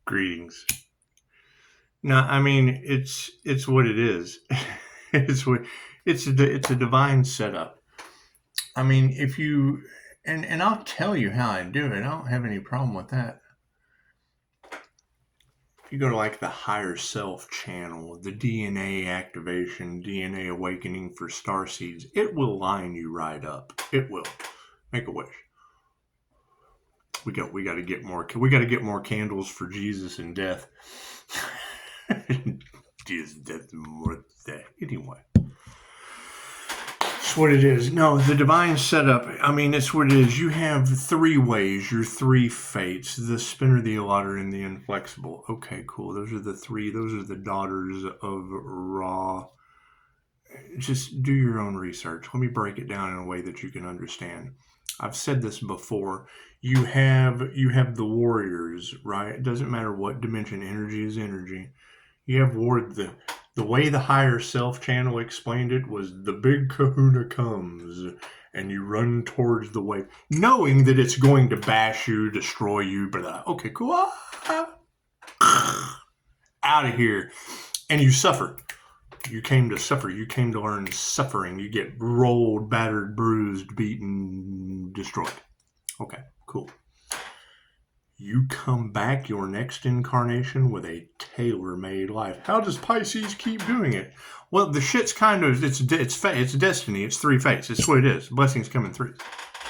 Greetings. No, I mean it's what it is. It's a divine setup. I mean, if you and I'll tell you how I do it. I don't have any problem with that. If you go to like the higher self channel, the DNA activation, DNA awakening for starseeds, it will line you right up. It will. Make a wish. We got to get more candles for Jesus and death. Jesus, death, more death. Anyway, it's what it is. No, the divine setup. I mean, it's what it is. You have three ways. Your three fates: the spinner, the allotter, and the inflexible. Okay, cool. Those are the three. Those are the daughters of Ra. Just do your own research. Let me break it down in a way that you can understand. I've said this before. You have the warriors, right? It doesn't matter what dimension. Energy is energy. You have the way the higher self channel explained it was the big kahuna comes and you run towards the wave, knowing that it's going to bash you, destroy you, but okay, cool. Out of here. And you suffer. You came to suffer. You came to learn suffering. You get rolled, battered, bruised, beaten, destroyed. Okay, cool. You come back your next incarnation with a tailor-made life. How does Pisces keep doing it? Well, the shit's kind of, it's destiny. It's three fates. It's what it is. Blessings come in threes.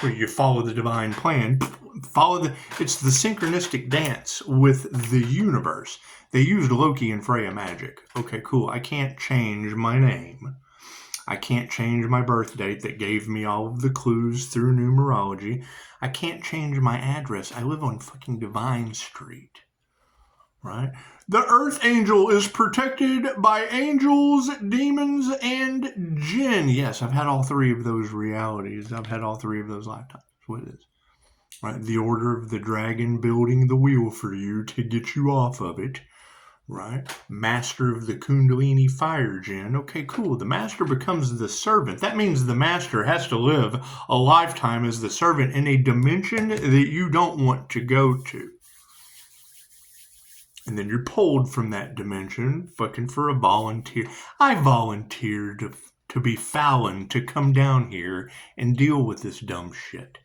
Where you follow the divine plan. It's the synchronistic dance with the universe. They used Loki and Freya magic. Okay, cool. I can't change my name. I can't change my birth date that gave me all of the clues through numerology. I can't change my address. I live on fucking Divine Street. Right? The Earth Angel is protected by angels, demons, and jinn. Yes, I've had all three of those realities. I've had all three of those lifetimes. That's what it is. Right? The Order of the Dragon building the wheel for you to get you off of it. Right? Master of the Kundalini Fire Jinn. Okay, cool. The master becomes the servant. That means the master has to live a lifetime as the servant in a dimension that you don't want to go to. And then you're pulled from that dimension, fucking for a volunteer. I volunteered to be Fallon, to come down here and deal with this dumb shit.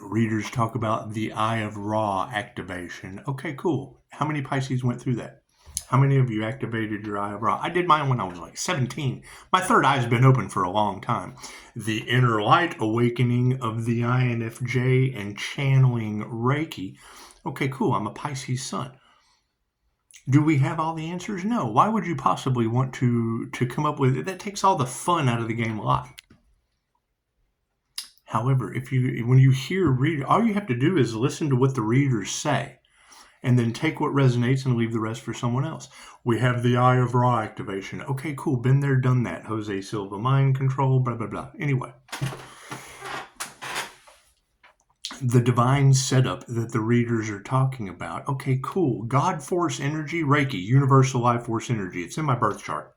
Readers talk about the Eye of Ra activation. Okay, cool. How many Pisces went through that? How many of you activated your Eye of Ra? I did mine when I was like 17. My third eye's been open for a long time. The inner light awakening of the INFJ and channeling Reiki. Okay, cool. I'm a Pisces sun. Do we have all the answers? No. Why would you possibly want to come up with it? That takes all the fun out of the game of life. However, when you hear reader, all you have to do is listen to what the readers say and then take what resonates and leave the rest for someone else. We have the Eye of Ra activation. Okay, cool. Been there, done that. Jose Silva, mind control, blah, blah, blah. Anyway. The divine setup that the readers are talking about. Okay, cool. God force energy, Reiki, universal life force energy. It's in my birth chart.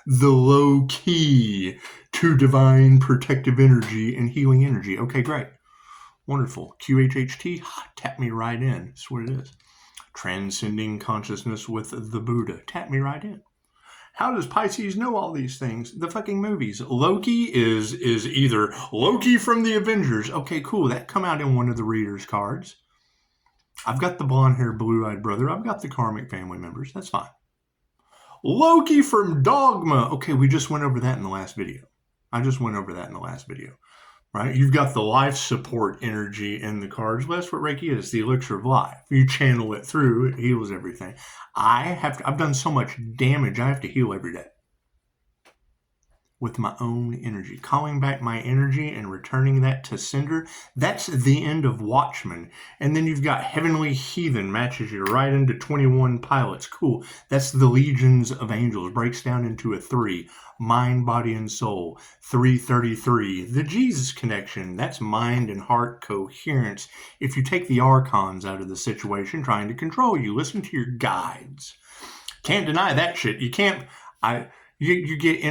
The low key to divine protective energy and healing energy. Okay, great. Wonderful. QHHT, tap me right in. That's what it is. Transcending consciousness with the Buddha. Tap me right in. How does Pisces know all these things? The fucking movies. Loki is either Loki from the Avengers. Okay, cool. That come out in one of the readers' cards. I've got the blonde-haired, blue-eyed brother. I've got the karmic family members. That's fine. Loki from Dogma. Okay, we just went over that in the last video. Right? You've got the life support energy in the cards. Well, that's what Reiki is, the elixir of life. You channel it through, it heals everything. I've done so much damage, I have to heal every day. With my own energy. Calling back my energy and returning that to sender. That's the end of Watchmen. And then you've got Heavenly Heathen, matches you right into 21 pilots. Cool. That's the Legions of Angels. Breaks down into a 3. Mind, body, and soul. 333. The Jesus connection. That's mind and heart coherence. If you take the archons out of the situation trying to control you, listen to your guides. Can't deny that shit. You can't... You get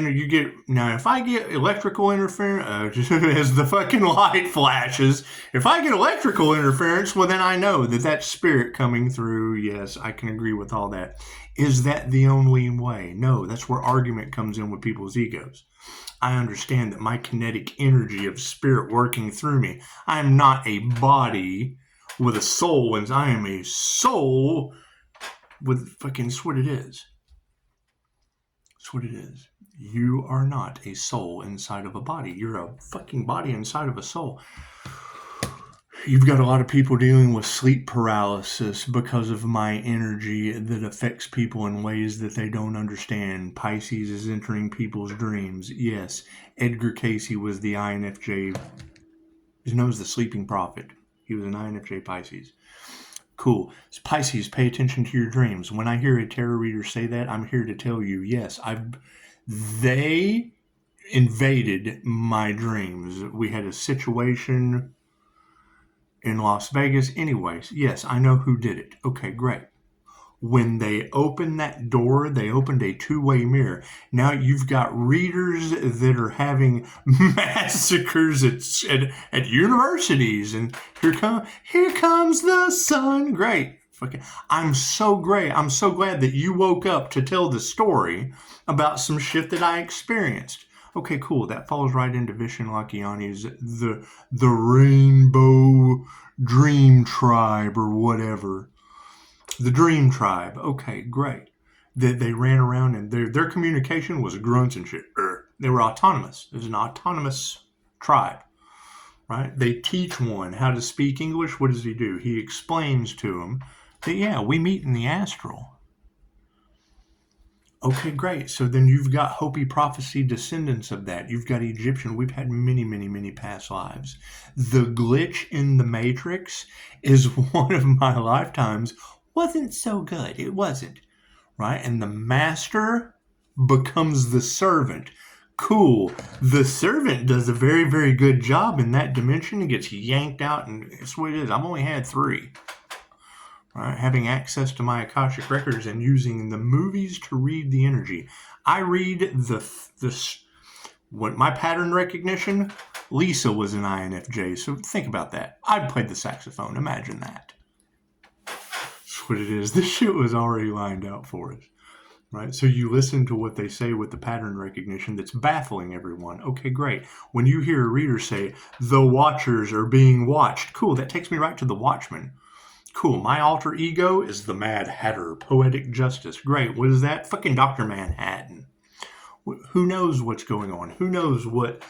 now. If I get electrical interference, as the fucking light flashes, if I get electrical interference, well, then I know that that's spirit coming through. Yes, I can agree with all that. Is that the only way? No, that's where argument comes in with people's egos. I understand that my kinetic energy of spirit working through me. I am not a body with a soul, and I am a soul with fucking. That's what it is. That's what it is. You are not a soul inside of a body. You're a fucking body inside of a soul. You've got a lot of people dealing with sleep paralysis because of my energy that affects people in ways that they don't understand. Pisces is entering people's dreams. Yes, Edgar Cayce was the INFJ. He's known as the sleeping prophet. He was an INFJ Pisces. Cool. So Pisces, pay attention to your dreams. When I hear a tarot reader say that, I'm here to tell you, yes, they invaded my dreams. We had a situation in Las Vegas. Anyways, yes, I know who did it. Okay, great. When they opened that door, they opened a two-way mirror. Now you've got readers that are having massacres at universities, and here comes the sun. Great. I'm so great. I'm so glad that you woke up to tell the story about some shit that I experienced. Okay, cool. That falls right into Vishen Lakhiani's the Rainbow Dream Tribe or whatever. The Dream Tribe. Okay, great. They ran around and their communication was grunts and shit. They were autonomous. It was an autonomous tribe, right? They teach one how to speak English. What does he do? He explains to them that, yeah, we meet in the astral. Okay, great. So then you've got Hopi prophecy descendants of that. You've got Egyptian. We've had many, many, many past lives. The glitch in the Matrix is one of my lifetimes. Wasn't so good. It wasn't. Right? And the master becomes the servant. Cool. The servant does a very, very good job in that dimension and gets yanked out. And that's what it is. I've only had 3. Right? Having access to my Akashic records and using the movies to read the energy. I read what my pattern recognition. Lisa was an INFJ, so think about that. I played the saxophone. Imagine that. That's what it is. This shit was already lined out for us. Right? So you listen to what they say with the pattern recognition that's baffling everyone. Okay, great. When you hear a reader say, the Watchers are being watched. Cool, that takes me right to the Watchmen. Cool, my alter ego is the Mad Hatter, Poetic Justice. Great, what is that? Fucking Dr. Manhattan. Who knows what's going on? Who knows what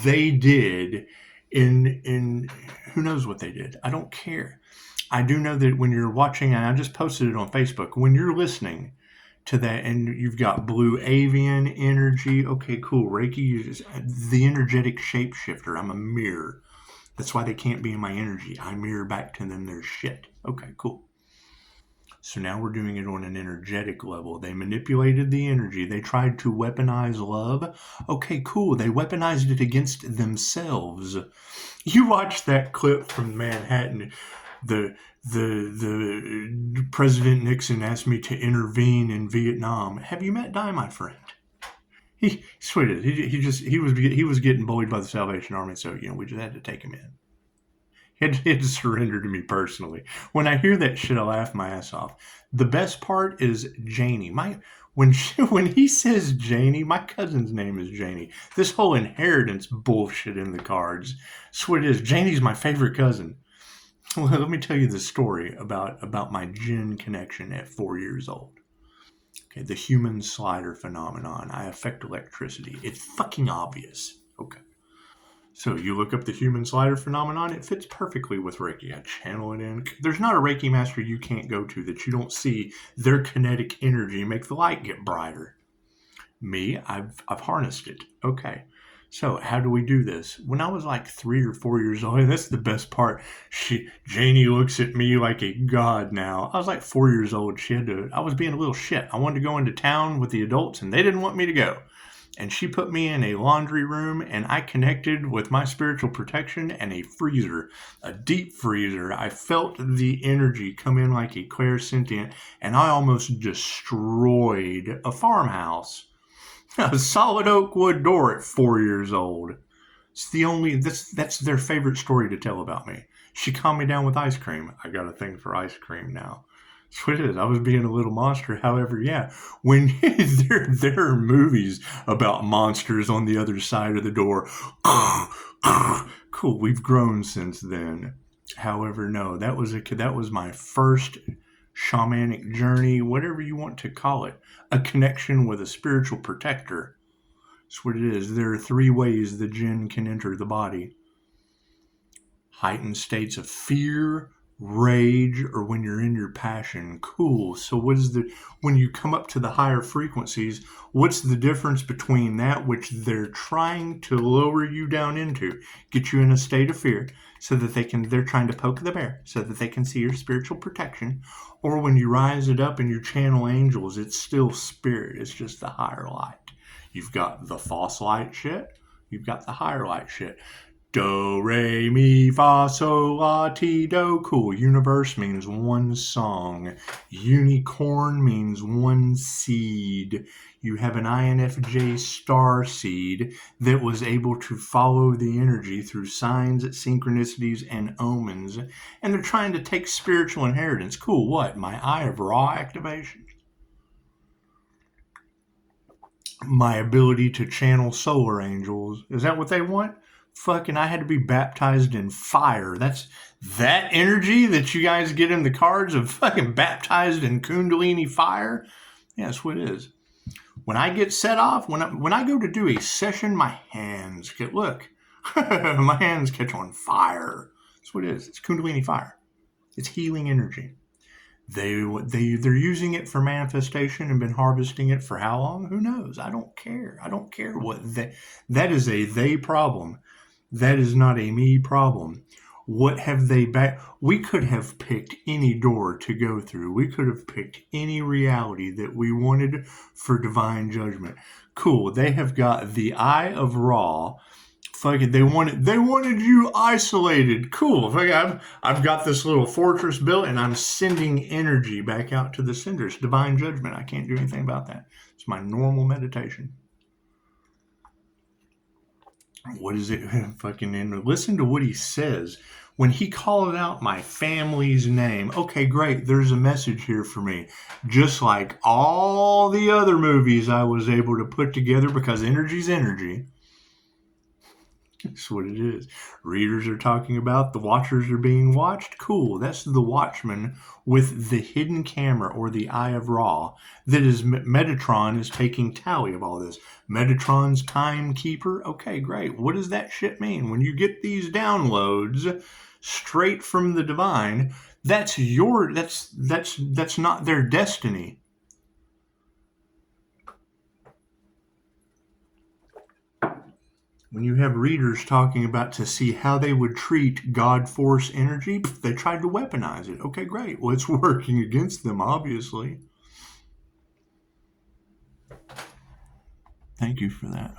they did in who knows what they did? I don't care. I do know that when you're watching, and I just posted it on Facebook, when you're listening to that and you've got blue avian energy, okay, cool. Reiki is the energetic shapeshifter. I'm a mirror. That's why they can't be in my energy. I mirror back to them their shit. Okay, cool. So now we're doing it on an energetic level. They manipulated the energy. They tried to weaponize love. Okay, cool. They weaponized it against themselves. You watch that clip from Manhattan. The President Nixon asked me to intervene in Vietnam. Have you met Di, my friend? He sweated. He was getting bullied by the Salvation Army, so we just had to take him in. He had to surrender to me personally. When I hear that shit, I laugh my ass off. The best part is Janie. When he says Janie, my cousin's name is Janie. This whole inheritance bullshit in the cards. That's what it is. Janie's my favorite cousin. Well, let me tell you the story about my Jinn connection at 4 years old. Okay, the human slider phenomenon. I affect electricity. It's fucking obvious. Okay. So you look up the human slider phenomenon, it fits perfectly with Reiki. I channel it in. There's not a Reiki master you can't go to that you don't see their kinetic energy make the light get brighter. Me, I've harnessed it. Okay. So how do we do this? When I was like 3 or 4 years old, and that's the best part, Janie looks at me like a god now. I was like 4 years old. I was being a little shit. I wanted to go into town with the adults, and they didn't want me to go. And she put me in a laundry room, and I connected with my spiritual protection and a freezer, a deep freezer. I felt the energy come in like a clairsentient, and I almost destroyed a farmhouse. A solid oak wood door at 4 years old. It's the only, that's their favorite story to tell about me. She calmed me down with ice cream. I got a thing for ice cream now. That's what it is. I was being a little monster. However, yeah, when there are movies about monsters on the other side of the door. Cool. We've grown since then. However, no, that was my first shamanic journey, whatever you want to call it, a connection with a spiritual protector. That's what it is. There are 3 ways the jinn can enter the body. Heightened states of fear, rage, or when you're in your passion. Cool. So when you come up to the higher frequencies, what's the difference between that which they're trying to lower you down into, get you in a state of fear, so that they're trying to poke the bear, so that they can see your spiritual protection, or when you rise it up and you channel angels, it's still spirit. It's just the higher light. You've got the false light shit. You've got the higher light shit. Do, re, mi, fa, sol, la, ti, do. Cool. Universe means one song. Unicorn means one seed. You have an INFJ star seed that was able to follow the energy through signs, synchronicities, and omens. And they're trying to take spiritual inheritance. Cool. What? My Eye of Ra activation? My ability to channel solar angels. Is that what they want? Fucking, I had to be baptized in fire. That's that energy that you guys get in the cards of fucking baptized in Kundalini fire. Yeah, that's what it is. When I get set off, when I go to do a session, my hands get, look, my hands catch on fire. That's what it is. It's Kundalini fire. It's healing energy. They're using it for manifestation and been harvesting it for how long? Who knows? I don't care. I don't care what that is a they problem. That is not a me problem. What have they we could have picked any door to go through. We could have picked any reality that we wanted for divine judgment. Cool. They have got the Eye of Ra. Fucking, they wanted you isolated. Cool. I've got this little fortress built, and I'm sending energy back out to the senders. Divine judgment. I can't do anything about that. It's my normal meditation. What is it? Fucking, and listen to what he says. When he called out my family's name, okay, great, there's a message here for me. Just like all the other movies I was able to put together, because energy's energy. That's what it is. Readers are talking about the watchers are being watched. Cool. That's the watchman with the hidden camera, or the Eye of Ra. That is, Metatron is taking tally of all this. Metatron's timekeeper. Okay, great. What does that shit mean? When you get these downloads straight from the divine, that's not their destiny. When you have readers talking about to see how they would treat God force energy, they tried to weaponize it. Okay, great. Well, it's working against them, obviously. Thank you for that.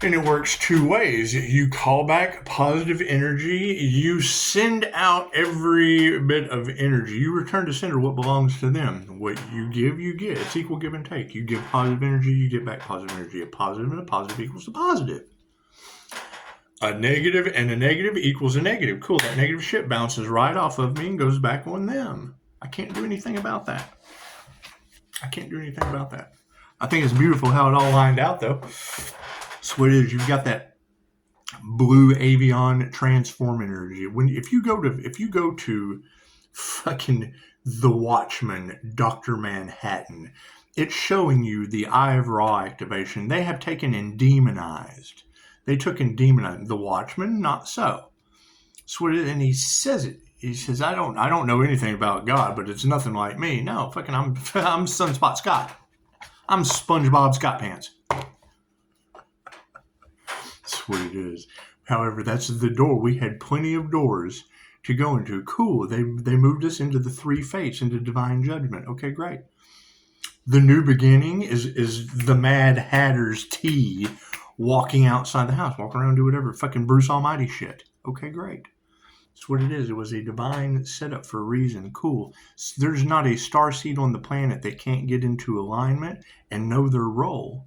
And it works 2 ways. You call back positive energy. You send out every bit of energy. You return to sender what belongs to them. What you give, you get. It's equal give and take. You give positive energy, you get back positive energy. A positive and a positive equals a positive. A negative and a negative equals a negative. Cool. That negative shit bounces right off of me and goes back on them. I can't do anything about that. I think it's beautiful how it all lined out, though. So what it is, you've got that blue avian transform energy. If you go to fucking The Watchman, Dr. Manhattan, it's showing you the Eye of Ra activation. They have taken and demonized. They took and demonized The Watchman, not so. So what it is, and he says it. He says, I don't know anything about God, but it's nothing like me. No, fucking I'm Sunspot Scott. I'm SpongeBob Scott Pants. That's what it is. However, that's the door. We had plenty of doors to go into. Cool. They moved us into the 3 fates, into divine judgment. Okay, great. The new beginning is the Mad Hatter's tea, walking outside the house, walking around, do whatever. Fucking Bruce Almighty shit. Okay, great. That's what it is. It was a divine setup for a reason. Cool. There's not a starseed on the planet that can't get into alignment and know their role.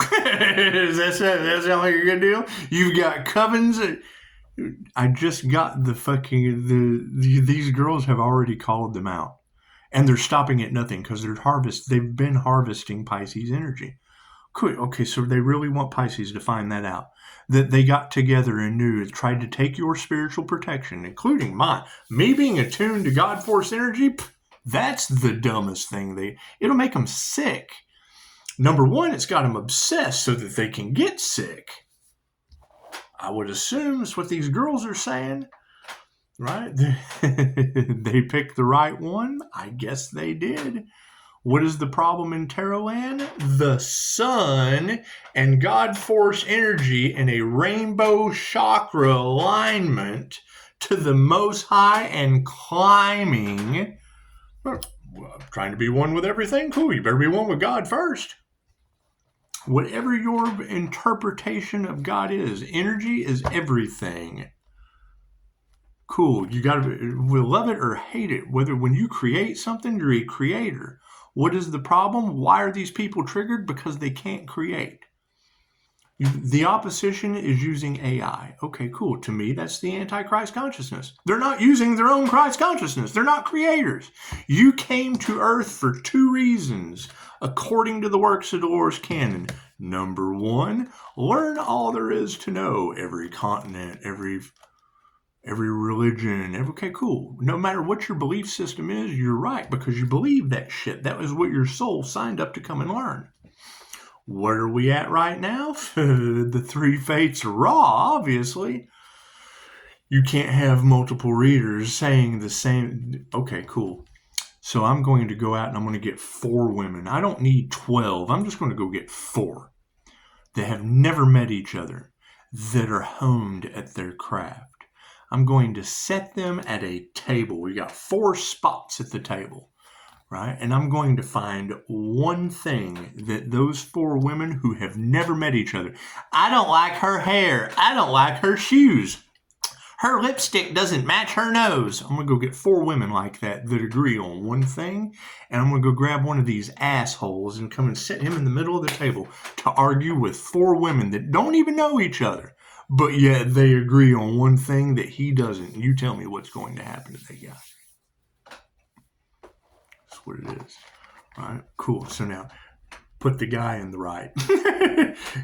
Does that sound like a good deal? You've got covens. I just got the fucking these girls have already called them out, and they're stopping at nothing because they've been harvesting Pisces energy. Cool. Okay, so they really want Pisces to find that out. That they got together and knew, tried to take your spiritual protection, including me being attuned to God Force energy. That's the dumbest thing. It'll make them sick. Number one, it's got them obsessed so that they can get sick. I would assume that's what these girls are saying, right? They picked the right one. I guess they did. What is the problem in Tarot land? The sun and God Force energy in a rainbow chakra alignment to the Most High and climbing. Well, I'm trying to be one with everything. Cool, you better be one with God first. Whatever your interpretation of God is, energy is everything. Cool, you we'll love it or hate it. Whether when you create something, you're a creator. What is the problem? Why are these people triggered? Because they can't create. The opposition is using AI. Okay, cool. To me, that's the Antichrist consciousness. They're not using their own Christ consciousness. They're not creators. You came to Earth for two reasons, according to the works of Dolores Cannon. Number one, learn all there is to know. Every continent, every religion, okay, cool. No matter what your belief system is, you're right because you believe that shit. That was what your soul signed up to come and learn. Where are we at right now? The three fates raw, obviously. You can't have multiple readers saying the same. Okay, cool. So I'm going to go out and I'm going to get 4 women. I don't need 12. I'm just going to go get 4 that have never met each other, that are honed at their craft. I'm going to set them at a table. We got 4 spots at the table, right? And I'm going to find one thing that those 4 women who have never met each other. I don't like her hair. I don't like her shoes. Her lipstick doesn't match her nose. I'm going to go get 4 women like that agree on one thing. And I'm going to go grab one of these assholes and come and sit him in the middle of the table to argue with 4 women that don't even know each other. But yet they agree on one thing that he doesn't. You tell me what's going to happen to that guy. That's what it is. All right, cool. So now put the guy in the right.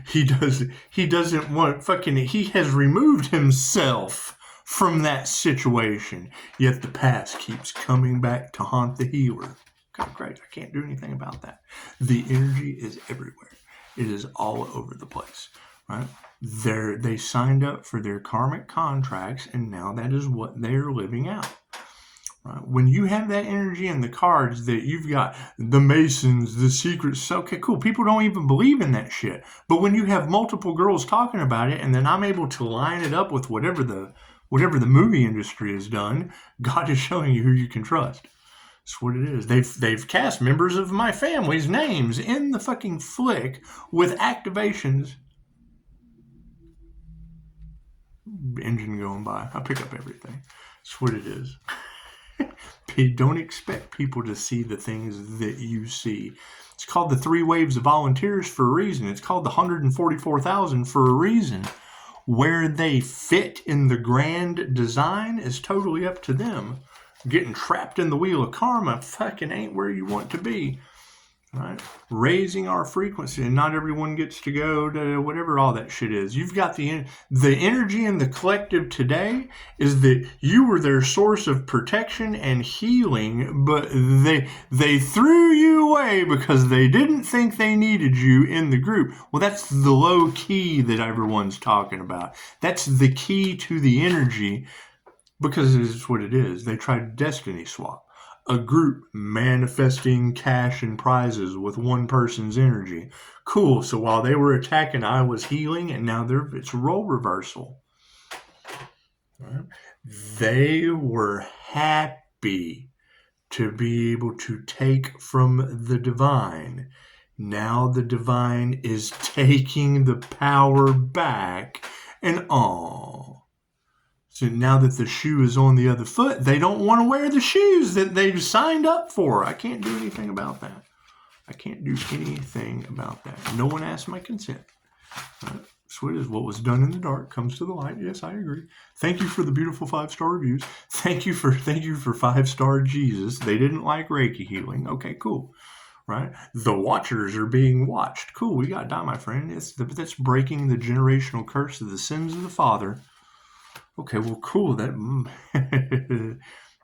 He doesn't want he has removed himself from that situation. Yet the past keeps coming back to haunt the healer. Okay, great. I can't do anything about that. The energy is everywhere. It is all over the place. Right? They signed up for their karmic contracts, and now that is what they're living out. Right? When you have that energy in the cards that you've got the Masons, the secrets, okay, cool. People don't even believe in that shit. But when you have multiple girls talking about it, and then I'm able to line it up with whatever the movie industry has done, God is showing you who you can trust. That's what it is. They've cast members of my family's names in the fucking flick with activations. Engine going by. I pick up everything. That's what it is. Don't expect people to see the things that you see. It's called the 3 waves of volunteers for a reason. It's called the 144,000 for a reason. Where they fit in the grand design is totally up to them. Getting trapped in the wheel of karma fucking ain't where you want to be. Right? Raising our frequency, and not everyone gets to go to whatever all that shit is. You've got the energy in the collective today is that you were their source of protection and healing, but they threw you away because they didn't think they needed you in the group. Well, that's the low key that everyone's talking about. That's the key to the energy, because it is what it is. They tried destiny swap. A group manifesting cash and prizes with one person's energy. Cool. So while they were attacking, I was healing, and now it's role reversal. Right? They were happy to be able to take from the divine. Now the divine is taking the power back, and so now that the shoe is on the other foot, they don't want to wear the shoes that they've signed up for. I can't do anything about that. I can't do anything about that. No one asked my consent. So it is. What was done in the dark comes to the light. Yes, I agree. Thank you for the beautiful 5-star reviews. Thank you for 5-star Jesus. They didn't like Reiki healing. Okay, cool. Right? The watchers are being watched. Cool. We got that, my friend. That's breaking the generational curse of the sins of the father. Okay, well, cool. That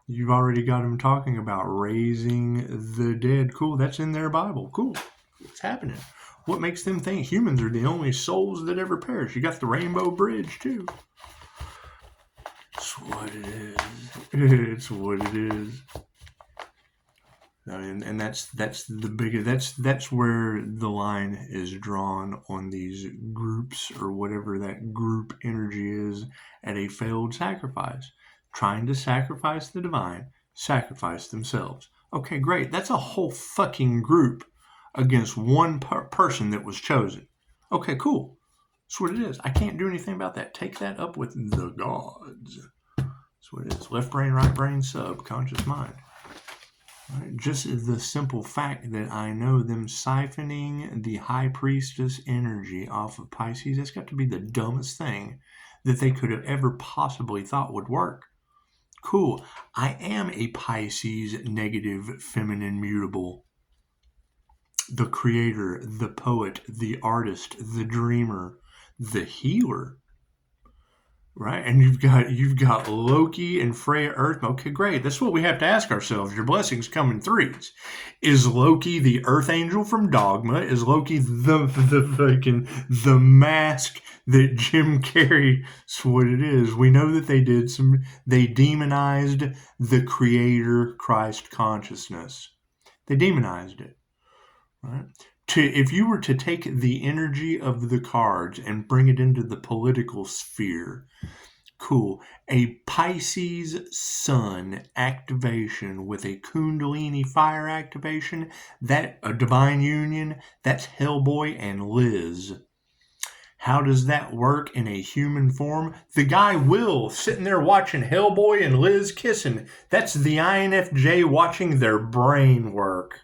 you've already got them talking about raising the dead. Cool. That's in their Bible. Cool. What's happening? What makes them think humans are the only souls that ever perish? You got the Rainbow Bridge too. It's what it is. It's what it is. And that's the biggest. That's where the line is drawn on these groups or whatever that group energy is at a failed sacrifice, trying to sacrifice the divine, sacrifice themselves. Okay, great. That's a whole fucking group against one person that was chosen. Okay, cool. That's what it is. I can't do anything about that. Take that up with the gods. That's what it is. Left brain, right brain, subconscious mind. Right? Just the simple fact that I know them siphoning the high priestess energy off of Pisces, that's got to be the dumbest thing that they could have ever possibly thought would work. Cool. I am a Pisces negative feminine mutable. The creator, the poet, the artist, the dreamer, the healer. Right? And you've got Loki and Freya Earth. Okay, great. That's what we have to ask ourselves. Your blessings come in threes. Is Loki the Earth Angel from Dogma? Is Loki the mask that Jim Carrey? That's what it is. We know that they demonized the creator Christ consciousness. They demonized it. Right? If you were to take the energy of the cards and bring it into the political sphere, cool. A Pisces sun activation with a Kundalini fire activation, that a divine union, that's Hellboy and Liz. How does that work in a human form? The guy Will sitting there watching Hellboy and Liz kissing. That's the INFJ watching their brain work.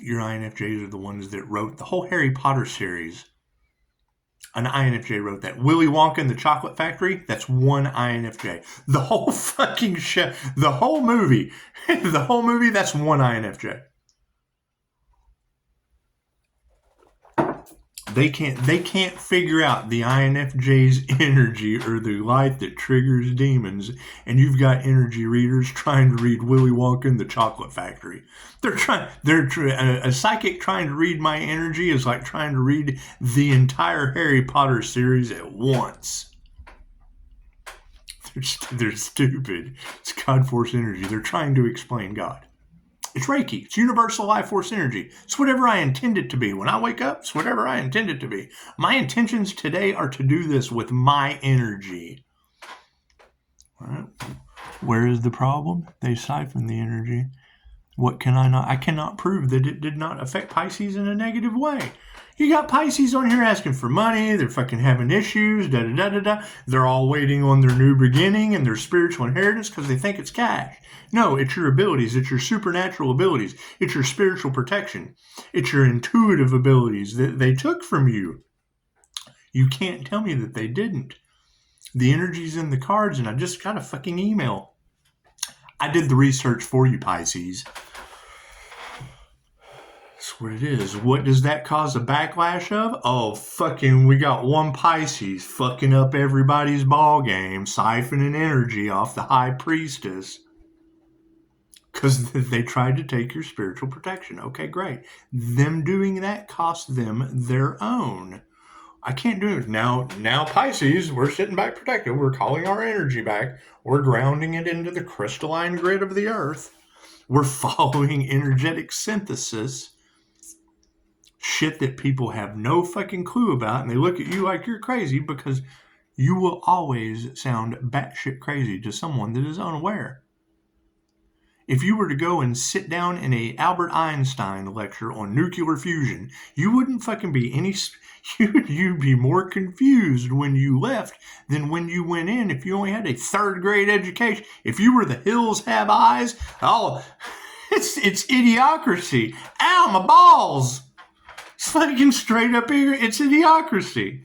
Your INFJs are the ones that wrote the whole Harry Potter series. An INFJ wrote that. Willy Wonka and the Chocolate Factory, that's one INFJ. The whole fucking show, the whole movie, that's one INFJ. They can't figure out the INFJ's energy or the light that triggers demons, and you've got energy readers trying to read Willy Wonka and the Chocolate Factory. A psychic trying to read my energy is like trying to read the entire Harry Potter series at once. They're stupid. It's God Force energy. They're trying to explain God. It's Reiki. It's universal life force energy. It's whatever I intend it to be. When I wake up, it's whatever I intend it to be. My intentions today are to do this with my energy. All right. Where is the problem? They siphon the energy. What can I not? I cannot prove that it did not affect Pisces in a negative way. You got Pisces on here asking for money. They're fucking having issues. They're all waiting on their new beginning and their spiritual inheritance because they think it's cash. No, it's your abilities. It's your supernatural abilities. It's your spiritual protection. It's your intuitive abilities that they took from you. You can't tell me that they didn't. The energy's in the cards, and I just got a fucking email. I did the research for you, Pisces. That's what it is. What does that cause a backlash of? Oh, fucking, we got one Pisces fucking up everybody's ball game, siphoning energy off the high priestess. Because they tried to take your spiritual protection. Okay, great. Them doing that cost them their own. I can't do it. Now Pisces, we're sitting back protected. We're calling our energy back. We're grounding it into the crystalline grid of the earth. We're following energetic synthesis. Shit that people have no fucking clue about. And they look at you like you're crazy because you will always sound batshit crazy to someone that is unaware. If you were to go and sit down in a Albert Einstein lecture on nuclear fusion, you wouldn't fucking be any... You'd be more confused when you left than when you went in if you only had a third grade education. If you were the hills have eyes, oh, it's idiocracy. Ow, my balls! It's fucking straight up here. It's idiocracy.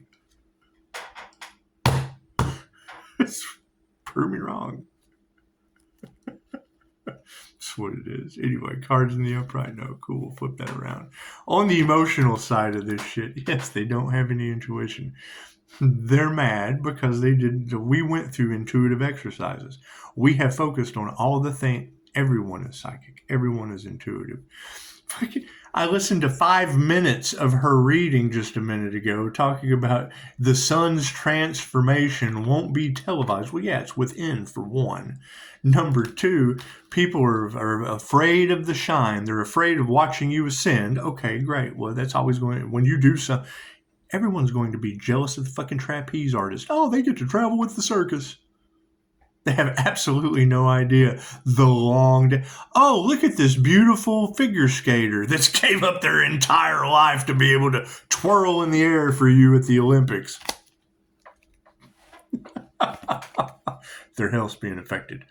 Prove me wrong. That's what it is. Anyway, cards in the upright. No, cool. Flip that around. On the emotional side of this shit, yes, they don't have any intuition. They're mad because they didn't. We went through intuitive exercises. We have focused on all the things. Everyone is psychic. Everyone is intuitive. I listened to 5 minutes of her reading just a minute ago, talking about the sun's transformation won't be televised. Well, yeah, it's within, for one. Number two, people are afraid of the shine. They're afraid of watching you ascend. Okay, great. Well, that's always going to, when you do something, everyone's going to be jealous of the fucking trapeze artist. Oh, they get to travel with the circus. They have absolutely no idea the long day. Oh, look at this beautiful figure skater that's gave up their entire life to be able to twirl in the air for you at the Olympics. Their health's being affected.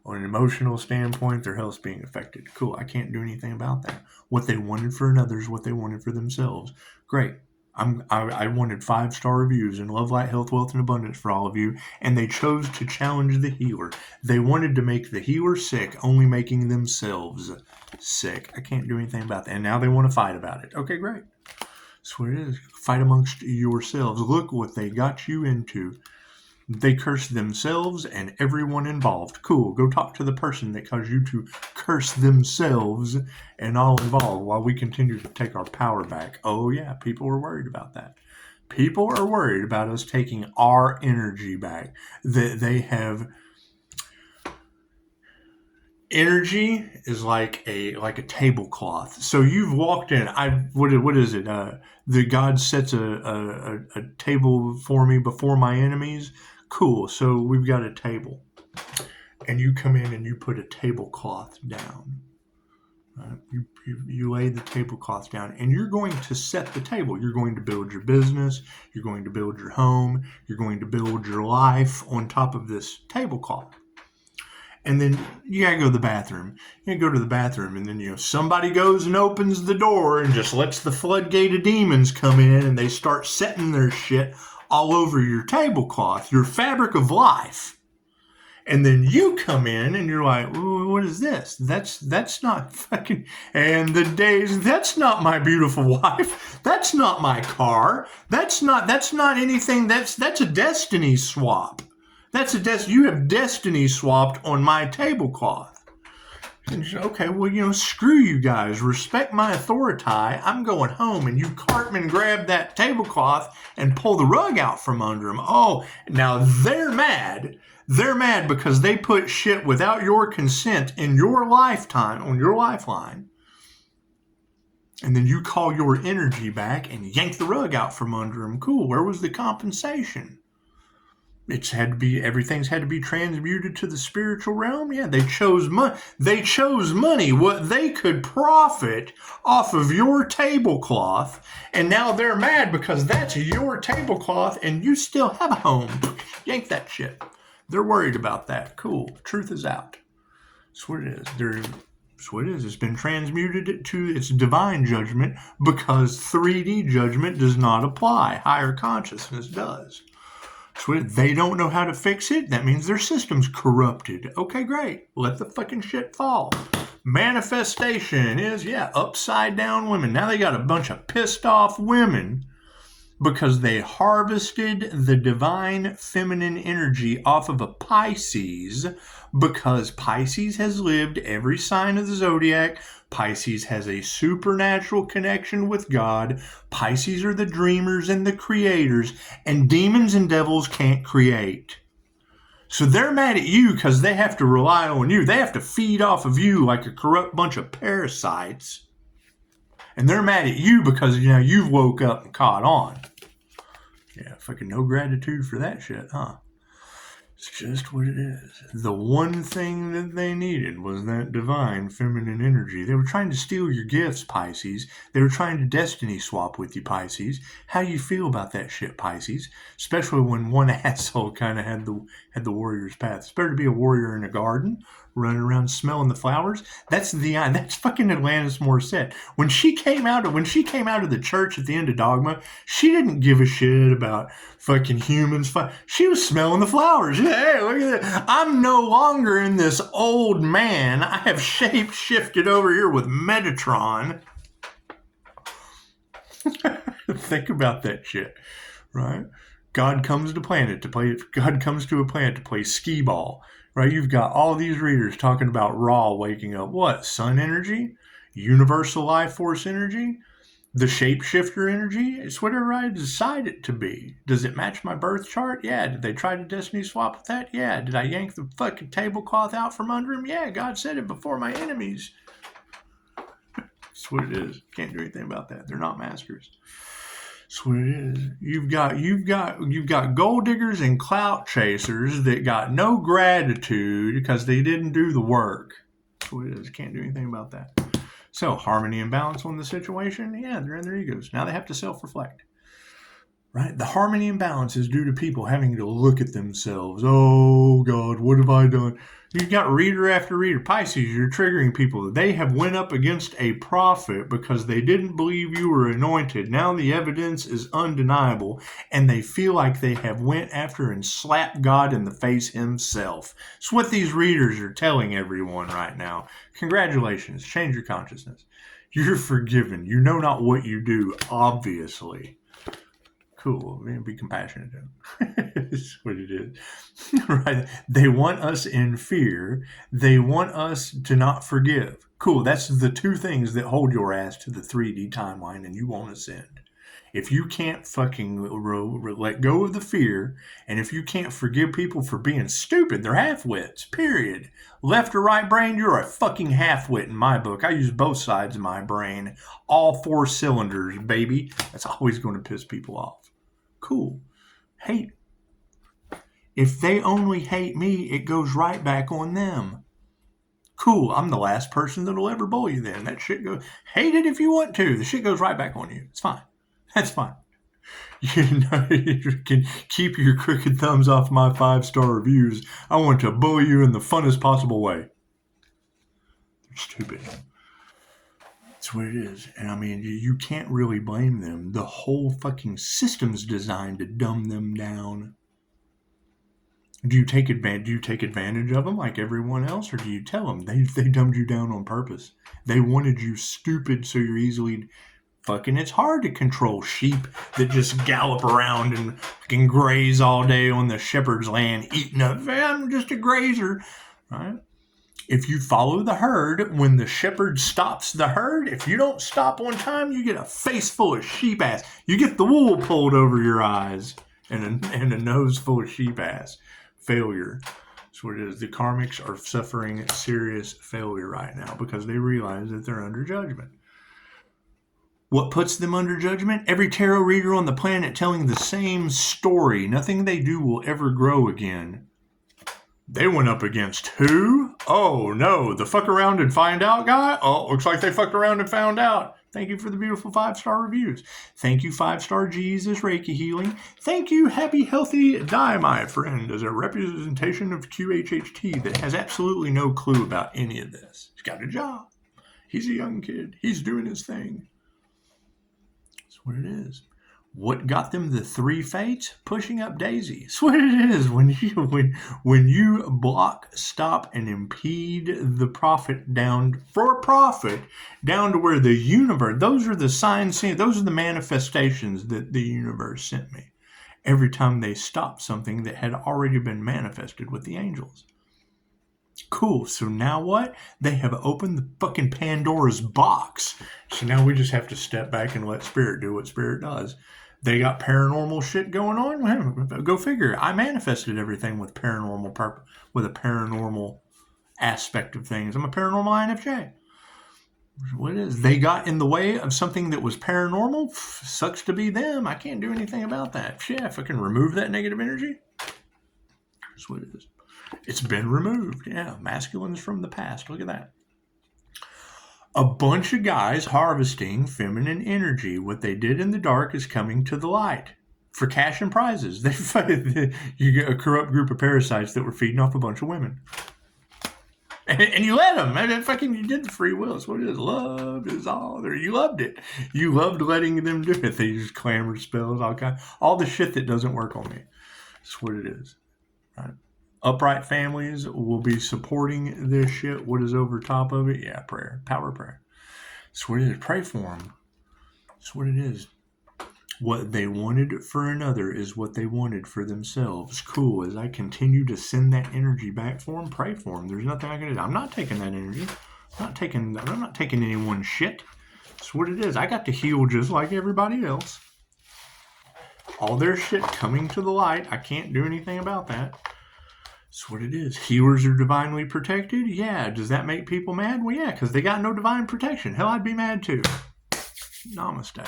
On an emotional standpoint, their health's being affected. Cool, I can't do anything about that. What they wanted for another is what they wanted for themselves. Great. I wanted 5-star reviews in love, light, health, wealth, and abundance for all of you, and they chose to challenge the healer. They wanted to make the healer sick, only making themselves sick. I can't do anything about that. And now they want to fight about it. Okay, great. That's what it is. Fight amongst yourselves. Look what they got you into. They curse themselves and everyone involved. Cool. Go talk to the person that caused you to curse themselves and all involved while we continue to take our power back. Oh, yeah. People are worried about that. People are worried about us taking our energy back. That they have... Energy is like a tablecloth. So you've walked in. What is it? The God sets a table for me before my enemies. Cool. So we've got a table, and you come in and you put a tablecloth down. You lay the tablecloth down, and you're going to set the table. You're going to build your business. You're going to build your home. You're going to build your life on top of this tablecloth. And then you gotta go to the bathroom. You gotta go to the bathroom, and then somebody goes and opens the door and just lets the floodgate of demons come in, and they start setting their shit all over your tablecloth, your fabric of life. And then you come in and you're like, what is this? That's not fucking, and the days, that's not my beautiful wife. That's not my car. That's not anything. That's a destiny swap. You have destiny swapped on my tablecloth. Okay, well, screw you guys. Respect my authority. I'm going home, and you Cartman grab that tablecloth and pull the rug out from under them. Oh, now they're mad. They're mad because they put shit without your consent in your lifetime, on your lifeline. And then you call your energy back and yank the rug out from under them. Cool, where was the compensation? Everything's had to be transmuted to the spiritual realm. Yeah, they chose money. They chose money, what they could profit off of your tablecloth, and now they're mad because that's your tablecloth and you still have a home. Yank that shit. They're worried about that. Cool. Truth is out. That's what it is. That's what it is. It's been transmuted to its divine judgment because 3D judgment does not apply. Higher consciousness does. So they don't know how to fix it. That means their system's corrupted. Okay, great. Let the fucking shit fall. Manifestation is, upside down women. Now they got a bunch of pissed off women because they harvested the divine feminine energy off of a Pisces, because Pisces has lived every sign of the zodiac. Pisces has a supernatural connection with God. Pisces are the dreamers and the creators, and demons and devils can't create. So they're mad at you because they have to rely on you. They have to feed off of you like a corrupt bunch of parasites. And they're mad at you because, you've woke up and caught on. Yeah, fucking no gratitude for that shit, huh? It's just what it is. The one thing that they needed was that divine feminine energy. They were trying to steal your gifts, Pisces. They were trying to destiny swap with you, Pisces. How do you feel about that shit, Pisces? Especially when one asshole kind of had the warrior's path. It's better to be a warrior in a garden, running around smelling the flowers. That's fucking Alanis Morissette. When she came out of the church at the end of Dogma, she didn't give a shit about fucking humans. She was smelling the flowers. Hey, look at that. I'm no longer in this old man. I have shape shifted over here with Metatron. Think about that shit, right? God comes to a planet to play skee ball, right? You've got all these readers talking about Ra waking up. What? Sun energy? Universal life force energy? The shapeshifter energy? It's whatever I decide it to be. Does it match my birth chart? Yeah. Did they try to destiny swap with that? Yeah. Did I yank the fucking tablecloth out from under him? Yeah. God said it before my enemies. That's what it is. Can't do anything about that. They're not masters. That's what it is. You've got gold diggers and clout chasers that got no gratitude because they didn't do the work. That's what it is. Can't do anything about that. So, harmony and balance on the situation, yeah, they're in their egos. Now they have to self-reflect, right? The harmony and balance is due to people having to look at themselves. Oh, God, what have I done? You've got reader after reader. Pisces, you're triggering people. They have went up against a prophet because they didn't believe you were anointed. Now the evidence is undeniable, and they feel like they have went after and slapped God in the face himself. It's what these readers are telling everyone right now. Congratulations. Change your consciousness. You're forgiven. You know not what you do, obviously. Cool. Be compassionate. That's what it is. Right? They want us in fear. They want us to not forgive. Cool. That's the two things that hold your ass to the 3D timeline and you won't ascend. If you can't fucking let go of the fear, and if you can't forgive people for being stupid, they're half-wits, period. Left or right brain, you're a fucking half-wit in my book. I use both sides of my brain. All 4 cylinders, baby. That's always going to piss people off. Cool. Hate. If they only hate me, it goes right back on them. Cool. I'm the last person that'll ever bully you then. That shit goes, hate it if you want to. The shit goes right back on you. It's fine. That's fine. You can keep your crooked thumbs off my 5-star reviews. I want to bully you in the funnest possible way. They're stupid. That's what it is. And I mean, you can't really blame them. The whole fucking system's designed to dumb them down. Do you take advantage of them like everyone else, or do you tell them they dumbed you down on purpose? They wanted you stupid so you're easily fucking. It's hard to control sheep that just gallop around and fucking graze all day on the shepherd's land, eating up. I'm just a grazer, right? If you follow the herd, when the shepherd stops the herd, if you don't stop on time, you get a face full of sheep ass. You get the wool pulled over your eyes and a nose full of sheep ass. Failure. That's what it is. The karmics are suffering serious failure right now because they realize that they're under judgment. What puts them under judgment? Every tarot reader on the planet telling the same story. Nothing they do will ever grow again. They went up against who? Oh, no, the fuck around and find out guy? Oh, looks like they fucked around and found out. Thank you for the beautiful 5-star reviews. Thank you, 5-star Jesus Reiki Healing. Thank you, Happy Healthy Die, my friend, as a representation of QHHT that has absolutely no clue about any of this. He's got a job. He's a young kid. He's doing his thing. That's what it is. What got them the 3 fates? Pushing up Daisy. That's what it is. When you block, stop, and impede the profit down for profit down to where the universe, those are the signs, those are the manifestations that the universe sent me. Every time they stopped something that had already been manifested with the angels. Cool. So now what? They have opened the fucking Pandora's box. So now we just have to step back and let Spirit do what Spirit does. They got paranormal shit going on. Go figure. I manifested everything with paranormal with a paranormal aspect of things. I'm a paranormal INFJ. What it is? They got in the way of something that was paranormal. Sucks to be them. I can't do anything about that. Shit, if I can remove that negative energy. That's what it is. It's been removed. Yeah, masculines from the past. Look at that. A bunch of guys harvesting feminine energy. What they did in the dark is coming to the light for cash and prizes. You get a corrupt group of parasites that were feeding off a bunch of women. And you let them. You did the free will. That's what it is. Love is all there. You loved it. You loved letting them do it. They use clamor spells, all the shit that doesn't work on me. That's what it is. Right? Upright families will be supporting this shit. What is over top of it? Yeah, prayer. Power of prayer. That's what it is. Pray for them. That's what it is. What they wanted for another is what they wanted for themselves. Cool. As I continue to send that energy back for them, pray for them. There's nothing I can do. I'm not taking that energy. I'm not taking anyone's shit. That's what it is. I got to heal just like everybody else. All their shit coming to the light. I can't do anything about that. That's what it is. Healers are divinely protected? Yeah. Does that make people mad? Well, yeah, because they got no divine protection. Hell, I'd be mad too. Namaste.